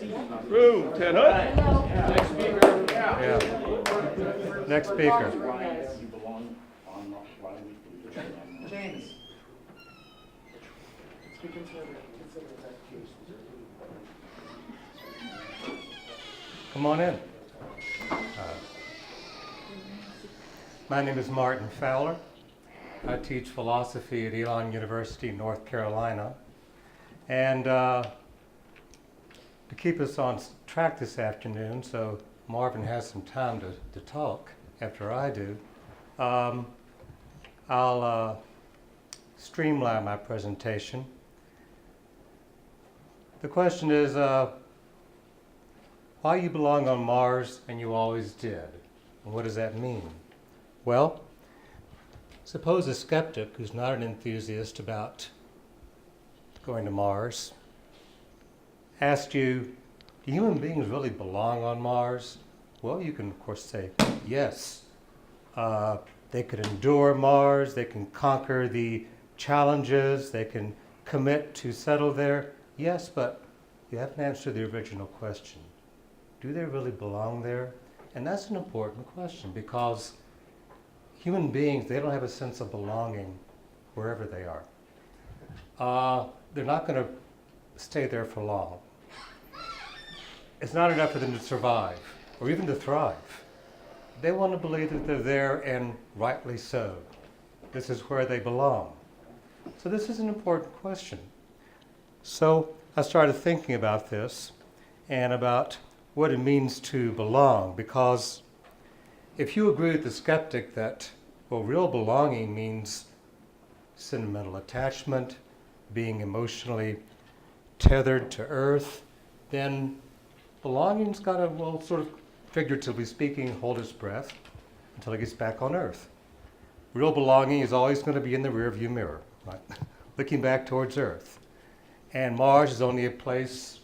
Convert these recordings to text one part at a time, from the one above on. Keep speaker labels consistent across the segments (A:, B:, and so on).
A: Room, 10 up.
B: Yeah. Next speaker.
C: James.
B: Come on in. My name is Martin Fowler. I teach philosophy at Elon University, North Carolina. And to keep us on track this afternoon, so Marvin has some time to talk after I do, I'll streamline my presentation. The question is, why you belong on Mars and you always did? And what does that mean? Well, suppose a skeptic who's not an enthusiast about going to Mars asked you, do human beings really belong on Mars? Well, you can, of course, say yes. They could endure Mars, they can conquer the challenges, they can commit to settle there. Yes, but you haven't answered the original question. Do they really belong there? And that's an important question because human beings, they don't have a sense of belonging wherever they are. They're not going to stay there for long. It's not enough for them to survive or even to thrive. They want to believe that they're there, and rightly so. This is where they belong. So this is an important question. So I started thinking about this and about what it means to belong, because if you agree with the skeptic that, well, real belonging means sentimental attachment, being emotionally tethered to Earth, then belonging's got to, well, sort of figuratively speaking, hold its breath until it gets back on Earth. Real belonging is always going to be in the rearview mirror, right? Looking back towards Earth. And Mars is only a place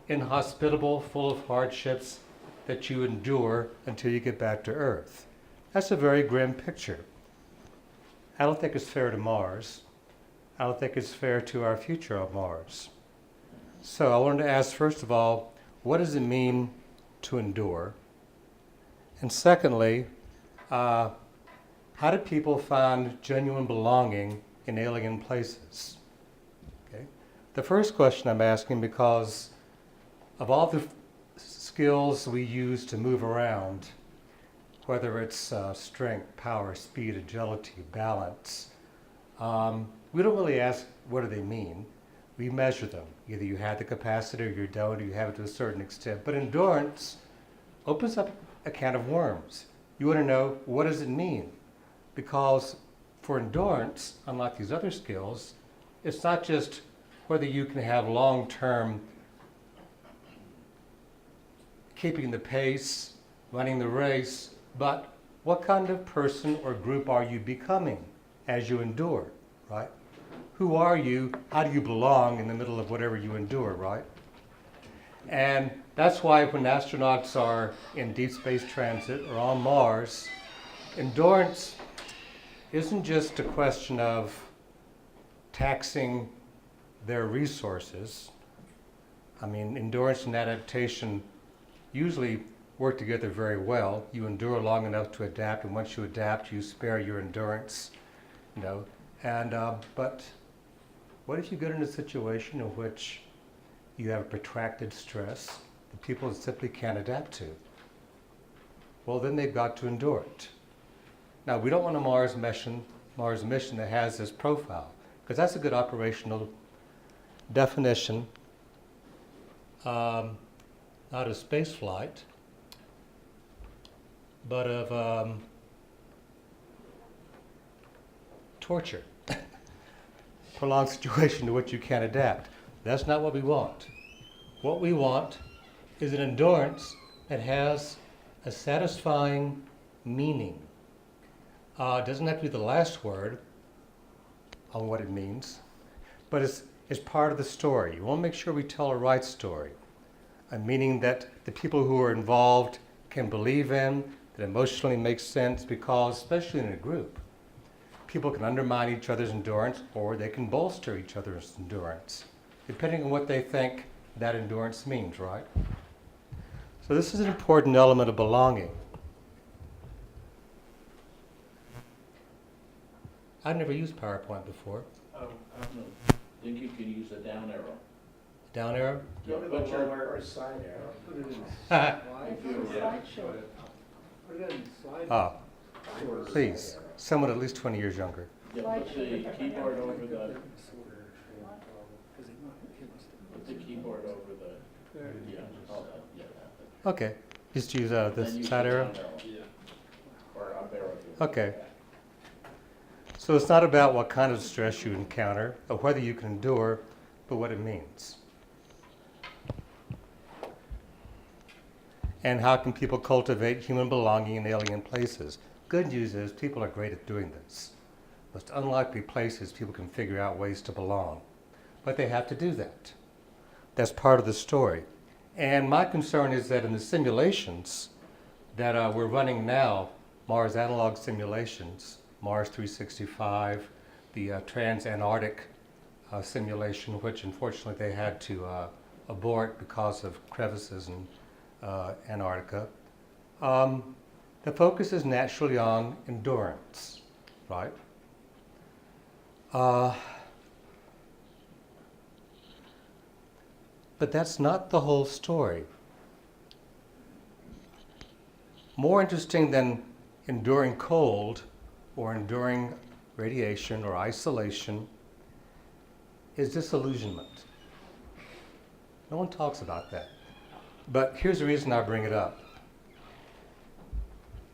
B: inhospitable, full of hardships that you endure until you get back to Earth. That's a very grim picture. I don't think it's fair to Mars. I don't think it's fair to our future on Mars. So I wanted to ask, first of all, what does it mean to endure? And secondly, how do people find genuine belonging in alien places? Okay. The first question I'm asking, because of all the skills we use to move around, whether it's strength, power, speed, agility, balance, we don't really ask what do they mean. We measure them. Either you have the capacity or you don't, or you have it to a certain extent. But endurance opens up a can of worms. You want to know, what does it mean? Because for endurance, unlike these other skills, it's not just whether you can have long-term keeping the pace, running the race, but what kind of person or group are you becoming as you endure, right? Who are you? How do you belong in the middle of whatever you endure, right? And that's why when astronauts are in deep space transit or on Mars, endurance isn't just a question of taxing their resources. I mean, endurance and adaptation usually work together very well. You endure long enough to adapt, and once you adapt, you spare your endurance, you know. And but what if you get in a situation in which you have protracted stress that people simply can't adapt to? Well, then they've got to endure it. Now, we don't want a Mars mission that has this profile, because that's a good operational definition. Not of space flight, but of torture. Prolonged situation to which you can't adapt. That's not what we want. What we want is an endurance that has a satisfying meaning. It doesn't have to be the last word on what it means, but it's part of the story. You want to make sure we tell a right story. Meaning that the people who are involved can believe in, that emotionally makes sense, because, especially in a group, people can undermine each other's endurance or they can bolster each other's endurance, depending on what they think that endurance means, right? So this is an important element of belonging. I've never used PowerPoint before.
C: I don't know. Think you can use a down arrow.
B: Down arrow?
C: Go to the lower or side arrow.
A: Put it in
C: Slideshow.
A: Put it in slide.
B: Ah, please, someone at least 20 years younger.
C: Yeah, put the keyboard over the, put the keyboard over the, yeah, all that, yeah, that.
B: Okay, just use
C: Then
B: this
C: use
B: side
C: the
B: arrow?
C: down Or up arrow. if you want.
B: Okay. So it's not about what kind of stress you encounter or whether you can endure, but what it means. And how can people cultivate human belonging in alien places? Good news is people are great at doing this. Most unlikely places, people can figure out ways to belong. But they have to do that. That's part of the story. And my concern is that in the simulations that we're running now, Mars analog simulations, Mars 365, the trans-Antarctic simulation, which unfortunately they had to abort because of crevices in Antarctica. The focus is naturally on endurance, right? But that's not the whole story. More interesting than enduring cold or enduring radiation or isolation is disillusionment. No one talks about that. But here's the reason I bring it up.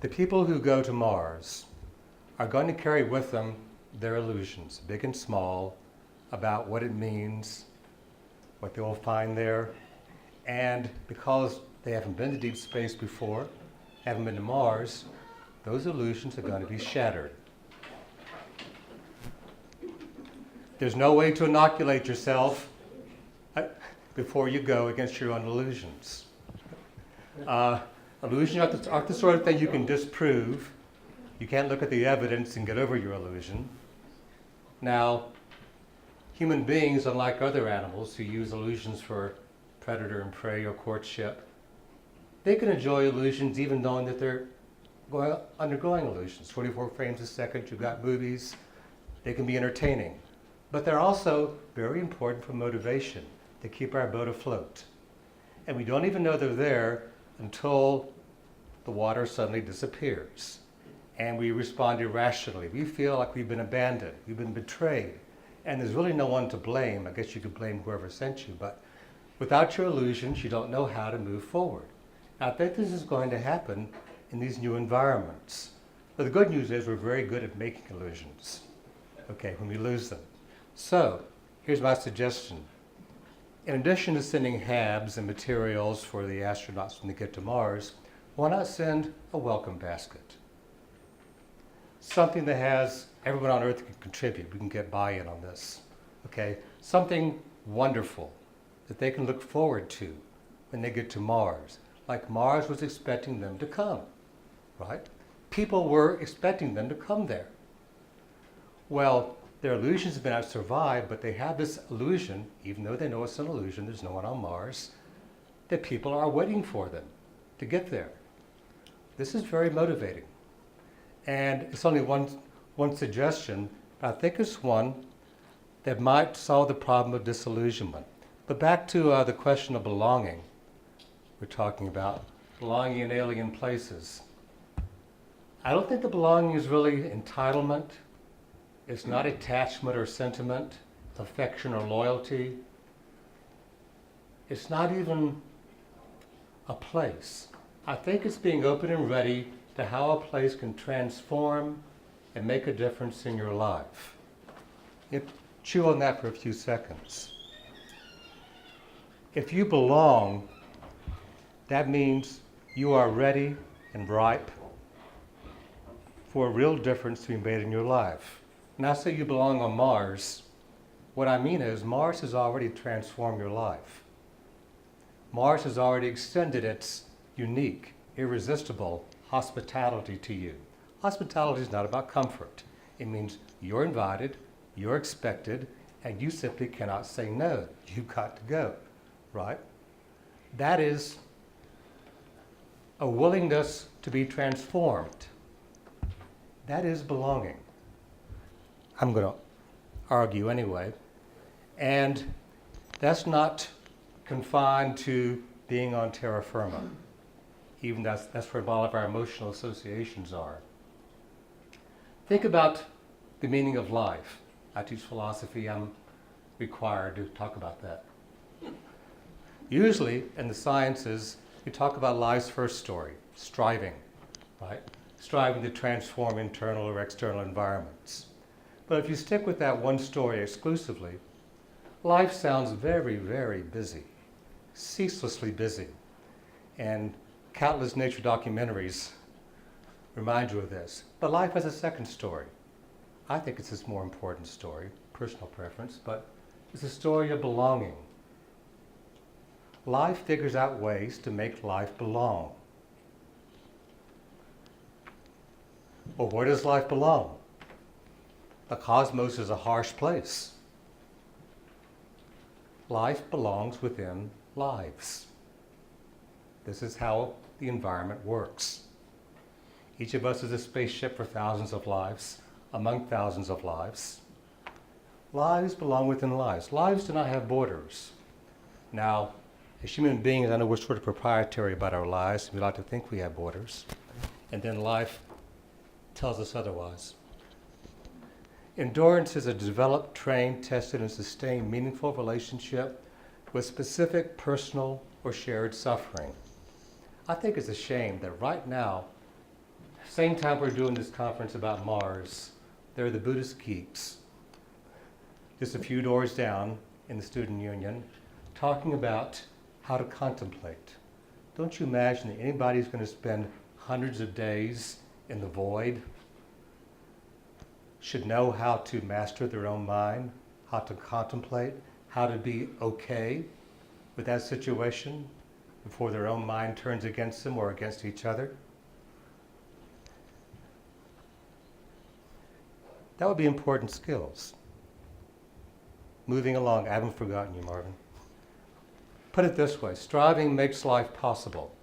B: The people who go to Mars are going to carry with them their illusions, big and small, about what it means, what they will find there. And because they haven't been to deep space before, haven't been to Mars, those illusions are going to be shattered. There's no way to inoculate yourself before you go against your own illusions. Illusions aren't the sort of thing you can disprove. You can't look at the evidence and get over your illusion. Now, human beings, unlike other animals who use illusions for predator and prey or courtship, they can enjoy illusions even knowing that they're undergoing illusions. 24 frames a second, you've got movies, they can be entertaining. But they're also very important for motivation, to keep our boat afloat. And we don't even know they're there until the water suddenly disappears. And we respond irrationally. We feel like we've been abandoned, we've been betrayed. And there's really no one to blame. I guess you could blame whoever sent you, but without your illusions, you don't know how to move forward. Now, I think this is going to happen in these new environments. But the good news is we're very good at making illusions, okay, when we lose them. So, here's my suggestion. In addition to sending HABs and materials for the astronauts when they get to Mars, why not send a welcome basket? Something that has everyone on Earth can contribute. We can get buy-in on this, okay? Something wonderful that they can look forward to when they get to Mars, like Mars was expecting them to come, right? People were expecting them to come there. Well, their illusions have been able to survive, but they have this illusion, even though they know it's an illusion, there's no one on Mars, that people are waiting for them to get there. This is very motivating. And it's only one suggestion, but I think it's one that might solve the problem of disillusionment. But back to the question of belonging. We're talking about belonging in alien places. I don't think the belonging is really entitlement. It's not attachment or sentiment, affection or loyalty. It's not even a place. I think it's being open and ready to how a place can transform and make a difference in your life. Chew on that for a few seconds. If you belong, that means you are ready and ripe for a real difference to be made in your life. When I say you belong on Mars, what I mean is Mars has already transformed your life. Mars has already extended its unique, irresistible hospitality to you. Hospitality is not about comfort. It means you're invited, you're expected, and you simply cannot say no. You've got to go, right? That is a willingness to be transformed. That is belonging. I'm going to argue anyway. And that's not confined to being on terra firma. Even that's where all of our emotional associations are. Think about the meaning of life. I teach philosophy. I'm required to talk about that. Usually, in the sciences, you talk about life's first story, striving, right? Striving to transform internal or external environments. But if you stick with that one story exclusively, life sounds very, very busy, ceaselessly busy. And countless nature documentaries remind you of this. But life has a second story. I think it's this more important story, personal preference, but it's a story of belonging. Life figures out ways to make life belong. Well, where does life belong? The cosmos is a harsh place. Life belongs within lives. This is how the environment works. Each of us is a spaceship for thousands of lives, among thousands of lives. Lives belong within lives. Lives do not have borders. Now, as human beings, I know we're sort of proprietary about our lives. We like to think we have borders. And then life tells us otherwise. Endurance is a developed, trained, tested, and sustained meaningful relationship with specific personal or shared suffering. I think it's a shame that right now, same time we're doing this conference about Mars, there are the Buddhist geeks, just a few doors down in the student union, talking about how to contemplate. Don't you imagine that anybody's going to spend hundreds of days in the void should know how to master their own mind, how to contemplate, how to be okay with that situation before their own mind turns against them or against each other? That would be important skills. Moving along, I haven't forgotten you, Marvin. Put it this way, striving makes life possible,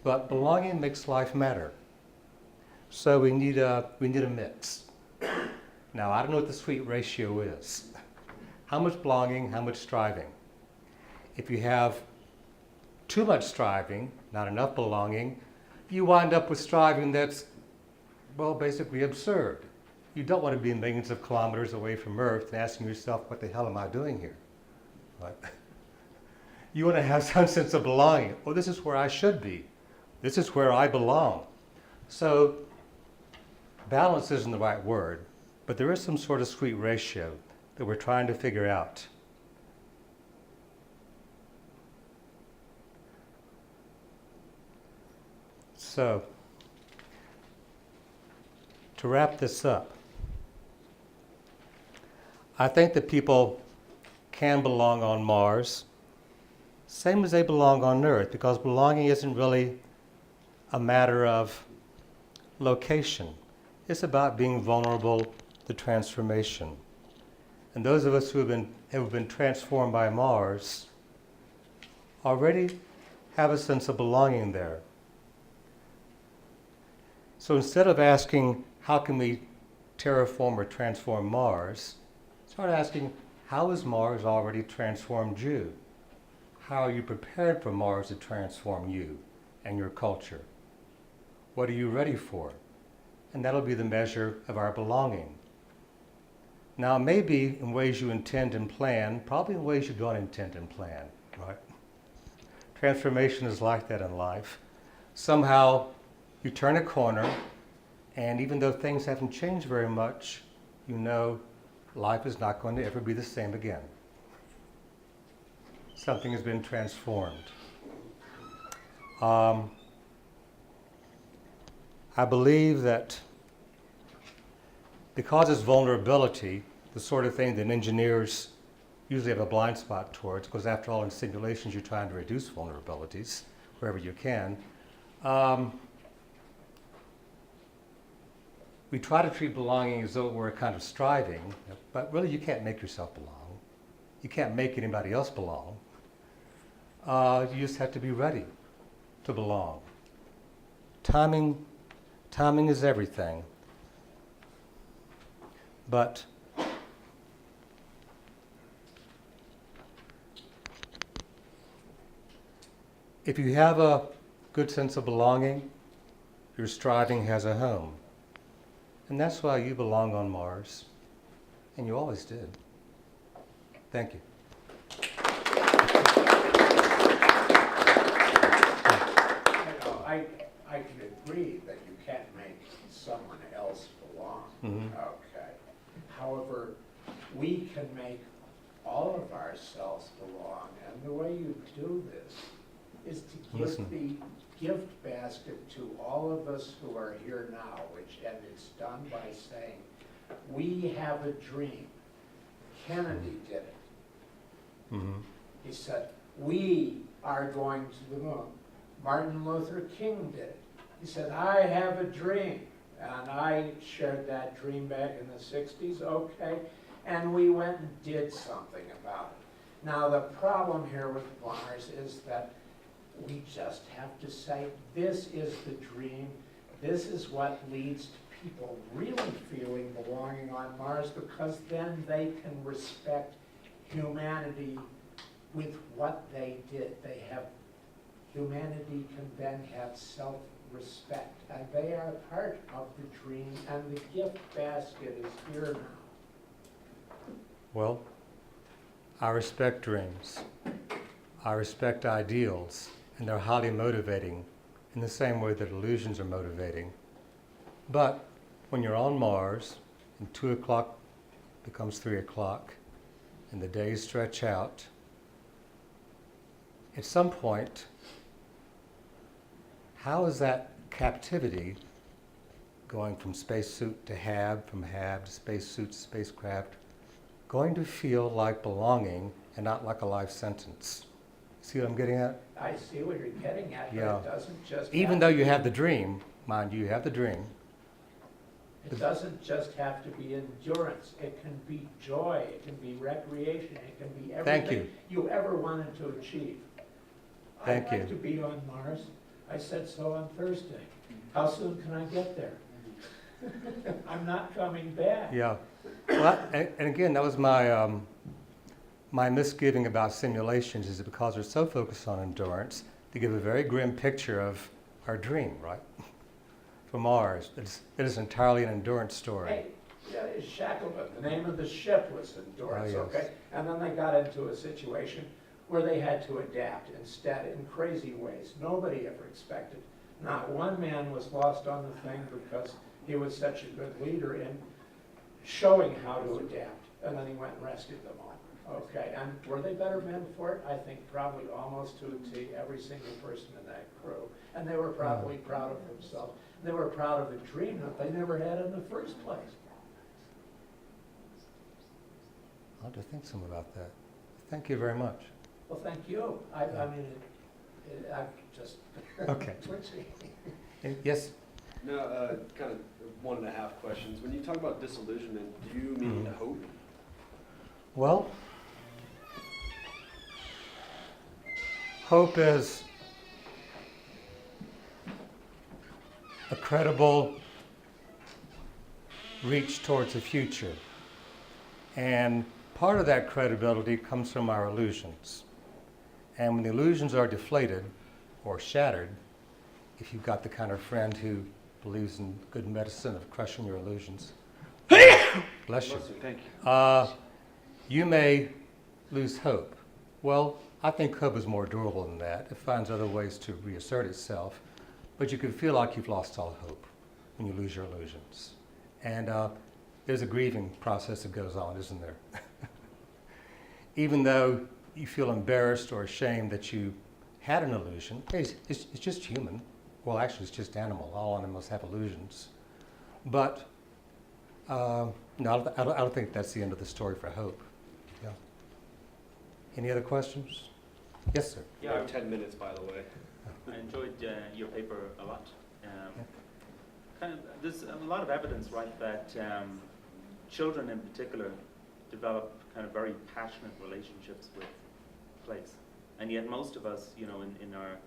B: but belonging makes life matter. So we need a mix. Now, I don't know what the sweet ratio is. How much belonging, how much striving? If you have too much striving, not enough belonging, you wind up with striving that's, well, basically absurd. You don't want to be millions of kilometers away from Earth and asking yourself, what the hell am I doing here? Right? You want to have some sense of belonging. Oh, this is where I should be. This is where I belong. So, balance isn't the right word, but there is some sort of sweet ratio that we're trying to figure out. So, to wrap this up, I think that people can belong on Mars, same as they belong on Earth, because belonging isn't really a matter of location. It's about being vulnerable to transformation. And those of us who have been transformed by Mars already have a sense of belonging there. So instead of asking, how can we terraform or transform Mars, start asking, how has Mars already transformed you? How are you prepared for Mars to transform you and your culture? What are you ready for? And that'll be the measure of our belonging. Now, maybe in ways you intend and plan, probably in ways you don't intend and plan, right? Transformation is like that in life. Somehow you turn a corner, and even though things haven't changed very much, you know life is not going to ever be the same again. Something has been transformed. I believe that because it's vulnerability, the sort of thing that engineers usually have a blind spot towards, because after all, in simulations, you're trying to reduce vulnerabilities wherever you can. We try to treat belonging as though we're kind of striving, but really you can't make yourself belong. You can't make anybody else belong. You just have to be ready to belong. Timing is everything. But if you have a good sense of belonging, your striving has a home. And that's why you belong on Mars. And you always did. Thank you.
D: I can agree that you can't make someone else belong.
B: Mhm.
D: Okay. However, we can make all of ourselves belong, and the way you do this is to give
B: Listen.
D: the gift basket to all of us who are here now, and it's done by saying, we have a dream. Kennedy did it.
B: Mm-hmm.
D: He said, we are going to the moon. Martin Luther King did it. He said, I have a dream. And I shared that dream back in the 60s, okay. And we went and did something about it. Now the problem here with Mars is that we just have to say, this is the dream. This is what leads to people really feeling belonging on Mars, because then they can respect humanity with what they did. Humanity can then have self-respect, and they are part of the dream, and the gift basket is here now.
B: Well, I respect dreams. I respect ideals, and they're highly motivating in the same way that illusions are motivating. But when you're on Mars, and 2 o'clock becomes 3 o'clock, and the days stretch out, at some point, how is that captivity going from spacesuit to HAB, from HAB to spacesuit to spacecraft, going to feel like belonging and not like a life sentence? See what I'm getting at?
D: I see what you're getting at, but
B: Yeah.
D: it doesn't just
B: Even though you have the dream, mind you have the dream.
D: It doesn't just have to be endurance. It can be joy. It can be recreation. It can be
B: Thank
D: everything you ever wanted to achieve.
B: Thank
D: I'd like
B: you.
D: to be on Mars. I said so on Thursday. How soon can I get there? I'm not coming back.
B: Yeah. Well, and again, that was my my misgiving about simulations, is because they're so focused on endurance, they give a very grim picture of our dream, right? For Mars, it is entirely an endurance story.
D: Hey, yeah, it's Shackleton. The name of the ship was Endurance,
B: Oh, yes.
D: okay? And then they got into a situation where they had to adapt instead in crazy ways. Nobody ever expected. Not one man was lost on the thing because he was such a good leader in showing how to adapt. And then he went and rescued them all. Okay, and were they better men for it? I think probably almost to a T, every single person in that crew. And they were probably proud of themselves. They were proud of a dream that they never had in the first place.
B: I'll have to think some about that. Thank you very much.
D: Well, thank you. I mean, I'm just
B: Okay.
D: twitchy.
B: Yes?
E: No, kind of 1.5 questions. When you talk about disillusionment, do you mean hope?
B: Well, hope is a credible reach towards the future. And part of that credibility comes from our illusions. And when the illusions are deflated or shattered, if you've got the kind of friend who believes in good medicine of crushing your illusions, bless you.
E: Thank you.
B: You may lose hope. Well, I think hope is more durable than that. It finds other ways to reassert itself. But you can feel like you've lost all hope when you lose your illusions. And there's a grieving process that goes on, isn't there? Even though you feel embarrassed or ashamed that you had an illusion, hey, it's just human. Well, actually, it's just animal. All animals have illusions. But no, I don't think that's the end of the story for hope. Yeah. Any other questions? Yes, sir.
E: You have 10 minutes, by the way.
C: I enjoyed your paper a lot. There's a lot of evidence, right, that children in particular develop kind of very passionate relationships with place.
F: And yet most of us, you know, in our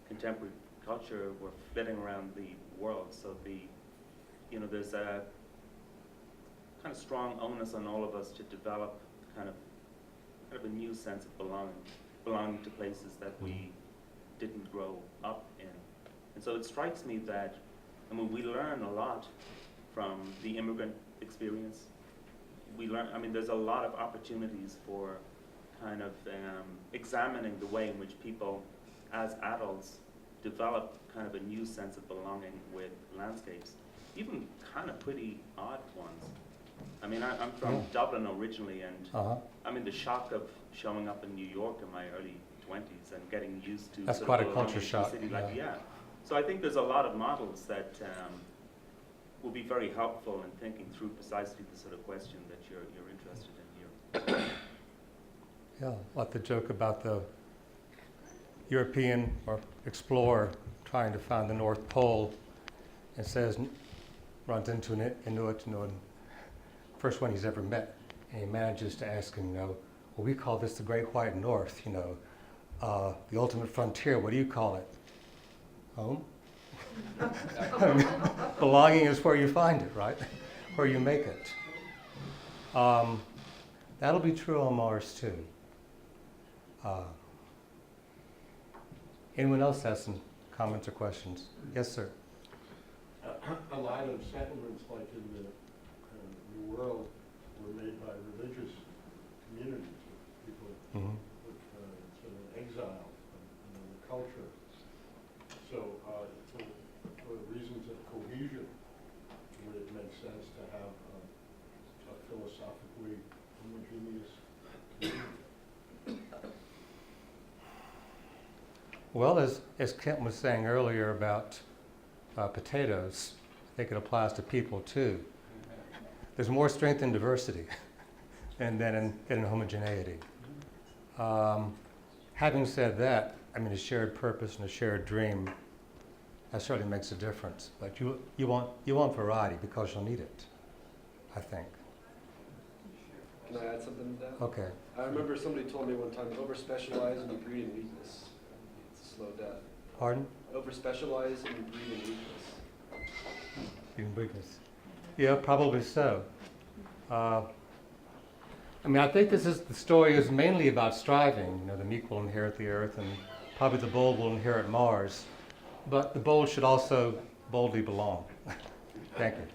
F: contemporary culture, we're flitting around the world. So there's a kind of strong onus on all of us to develop kind of a new sense of belonging to places that we didn't grow up in. And so it strikes me that, I mean, we learn a lot from the immigrant experience. We learn, I mean, there's a lot of opportunities for kind of examining the way in which people, as adults, develop kind of a new sense of belonging with landscapes, even kind of pretty odd ones. I mean, I'm from Dublin originally, and I mean, the shock of showing up in New York in my early 20s and getting used to
B: That's
F: sort
B: quite
F: of
B: a
F: belonging
B: culture
F: to
B: shock,
F: city
B: yeah.
F: like, yeah. So I think there's a lot of models that will be very helpful in thinking through precisely the sort of question that you're interested in here.
B: Yeah, like the joke about the European or explorer trying to find the North Pole and runs into an Inuit, first one he's ever met, and he manages to ask him, well, we call this the Great White North, the ultimate frontier, what do you call it? Home? I mean, belonging is where you find it, right? Where you make it. That'll be true on Mars too. Anyone else has some comments or questions? Yes, sir.
G: A lot of settlements, like in the New World, were made by religious communities, people with sort of exile from the culture. So, for reasons of cohesion, would it make sense to have a philosophically homogeneous community?
B: Well, as Kent was saying earlier about potatoes, I think it applies to people too. There's more strength in diversity than in homogeneity. Having said that, I mean, a shared purpose and a shared dream, that certainly makes a difference. But you want variety because you'll need it, I think.
E: Can I add something to that?
B: Okay.
E: I remember somebody told me one time, over-specialize and you breed in weakness. It's a slow death.
B: Pardon?
E: Over-specialize and you breed in weakness.
B: In weakness. Yeah, probably so. I mean, I think the story is mainly about striving. The meek will inherit the earth, and probably the bold will inherit Mars. But the bold should also boldly belong. Thank you.